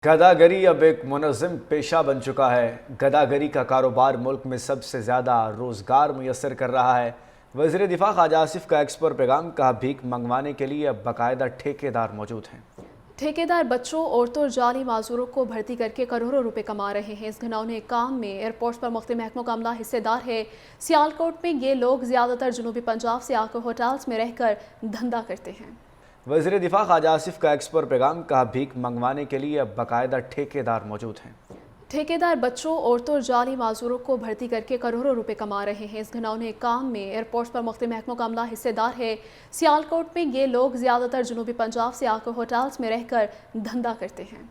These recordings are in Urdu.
گداگری اب ایک منظم پیشہ بن چکا ہے۔ گداگری کا کاروبار ملک میں سب سے زیادہ روزگار میسر کر رہا ہے۔ وزیر دفاع خواجہ آصف کا ایکس پر پیغام، کہا بھیک منگوانے کے لیے اب باقاعدہ ٹھیکیدار موجود ہیں۔ ٹھیکیدار بچوں، عورتوں اور جعلی معذوروں کو بھرتی کر کے کروڑوں روپے کما رہے ہیں۔ اس گھناؤنے کام میں ایئرپورٹس پر مختلف محکموں کا عملہ حصے دار ہے۔ سیالکوٹ میں یہ لوگ زیادہ تر جنوبی پنجاب سے آ کر ہوٹلز میں رہ کر دھندا کرتے ہیں۔ وزیر دفاع خواجہ آصف کا ایکس پر پیغام، کہا بھیک منگوانے کے لیے اب باقاعدہ ٹھیکیدار موجود ہیں۔ ٹھیکیدار بچوں، عورتوں اور جعلی معذوروں کو بھرتی کر کے کروڑوں روپے کما رہے ہیں۔ اس گھناؤنے کام میں ایئرپورٹس پر مختلف محکموں کا عملہ حصے دار ہے۔ سیالکوٹ میں یہ لوگ زیادہ تر جنوبی پنجاب سے آ کر ہوٹلز میں رہ کر دھندا کرتے ہیں۔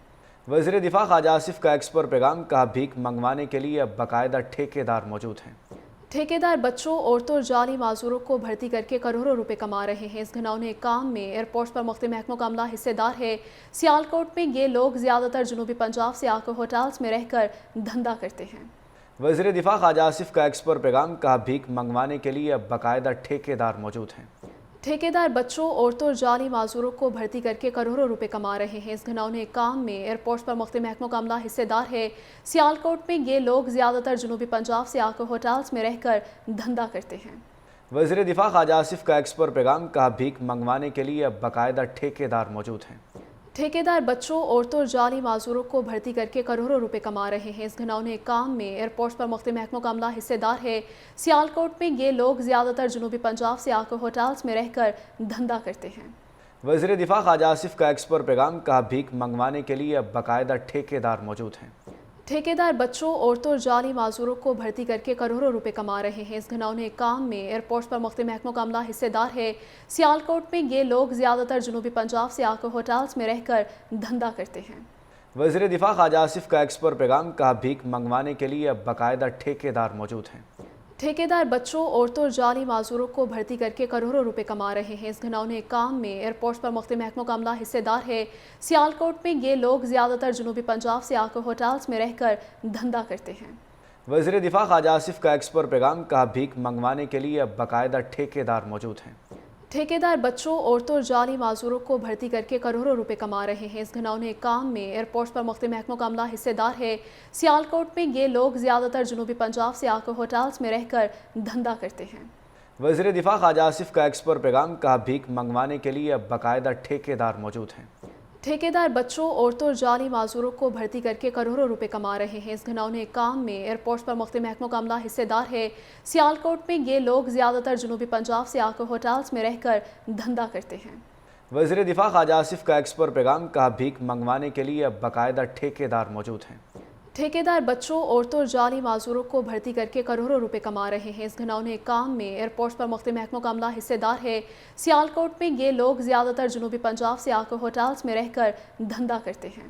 وزیر دفاع خواجہ آصف کا ایکس پر پیغام، کہا بھیک منگوانے کے لیے اب باقاعدہ ٹھیکیدار موجود ہیں۔ ٹھیکیدار بچوں، عورتوں اور جعلی معذوروں کو بھرتی کر کے کروڑوں روپے کما رہے ہیں۔ اس گھناؤنے کام میں ایئرپورٹس پر مختلف محکموں کا عملہ حصے دار ہے۔ سیالکوٹ میں یہ لوگ زیادہ تر جنوبی پنجاب سے آ کر ہوٹلز میں رہ کر دھندا کرتے ہیں۔ وزیر دفاع خواجہ آصف کا ایکس پر پیغام، کہا بھیک منگوانے کے لیے اب باقاعدہ ٹھیکیدار موجود ہیں۔ ٹھیکیدار بچوں، عورتوں اور جعلی معذوروں کو بھرتی کر کے کروڑوں روپے کما رہے ہیں۔ اس گھناؤنے کام میں ایئرپورٹس پر مختلف محکموں کا عملہ حصے دار ہے۔ سیالکوٹ میں یہ لوگ زیادہ تر جنوبی پنجاب سے آ کر ہوٹلز میں رہ کر دھندا کرتے ہیں۔ وزیر دفاع خواجہ آصف کا ایکس پر پیغام، کہا بھیک منگوانے کے لیے اب باقاعدہ ٹھیکیدار موجود ہیں۔ ٹھیکیدار بچوں، عورتوں اور جعلی معذوروں کو بھرتی کر کے کروڑوں روپے کما رہے ہیں۔ اس گھناؤنے کام میں ایئرپورٹس پر مختلف محکموں کا عملہ حصے دار ہے۔ سیالکوٹ میں یہ لوگ زیادہ تر جنوبی پنجاب سے آ کر ہوٹلز میں رہ کر دھندا کرتے ہیں۔ وزیر دفاع خواجہ آصف کا ایکس پر پیغام، کہا بھیک منگوانے کے لیے اب باقاعدہ ٹھیکیدار موجود ہیں۔ ٹھیکیدار بچوں، عورتوں اور جعلی معذوروں کو بھرتی کر کے کروڑوں روپے کما رہے ہیں۔ اس گھناؤنے کام میں ایئرپورٹس پر مختلف محکموں کا عملہ حصے دار ہے۔ سیالکوٹ میں یہ لوگ زیادہ تر جنوبی پنجاب سے آ کر ہوٹلز میں رہ کر دھندا کرتے ہیں۔ وزیر دفاع خواجہ آصف کا ایکس پر پیغام، کہا بھیک منگوانے کے لیے اب باقاعدہ ٹھیکیدار موجود ہیں۔ ٹھیکیدار بچوں، عورتوں اور جعلی معذوروں کو بھرتی کر کے کروڑوں روپے کما رہے ہیں۔ اس گھناؤنے کام میں ایئرپورٹس پر مختلف محکموں کا عملہ حصے دار ہے۔ سیالکوٹ میں یہ لوگ زیادہ تر جنوبی پنجاب سے آ کر ہوٹلز میں رہ کر دھندا کرتے ہیں۔ وزیر دفاع خواجہ آصف کا ایکس پر پیغام، کہا بھیک منگوانے کے لیے اب باقاعدہ ٹھیکیدار موجود ہیں۔ ٹھیکیدار بچوں، عورتوں اور جعلی معذوروں کو بھرتی کر کے کروڑوں روپے کما رہے ہیں۔ اس گھناؤنے کام میں ایئرپورٹس پر مختلف محکموں کا عملہ حصے دار ہے۔ سیالکوٹ میں یہ لوگ زیادہ تر جنوبی پنجاب سے آ کر ہوٹلز میں رہ کر دھندا کرتے ہیں۔ وزیر دفاع خواجہ آصف کا ایکس پر پیغام، کہا بھیک منگوانے کے لیے اب باقاعدہ ٹھیکیدار موجود ہیں۔ ٹھیکیدار بچوں، عورتوں اور جعلی معذوروں کو بھرتی کر کے کروڑوں روپے کما رہے ہیں۔ اس گھناؤنے کام میں ایئرپورٹس پر مختلف محکموں کا عملہ حصے دار ہے۔ سیالکوٹ میں یہ لوگ زیادہ تر جنوبی پنجاب سے آ کر ہوٹلز میں رہ کر دھندا کرتے ہیں۔ وزیر دفاع خواجہ آصف کا ایکس پر پیغام، کہا بھیک منگوانے کے لیے اب باقاعدہ ٹھیکیدار موجود ہیں۔ ٹھیکیدار بچوں، عورتوں اور جعلی معذوروں کو بھرتی کر کے کروڑوں روپے کما رہے ہیں۔ اس گھناؤنے کام میں ایئرپورٹس پر مختلف محکموں کا عملہ حصے دار ہے۔ سیالکوٹ میں یہ لوگ زیادہ تر جنوبی پنجاب سے آ کر ہوٹلز میں رہ کر دھندا کرتے ہیں۔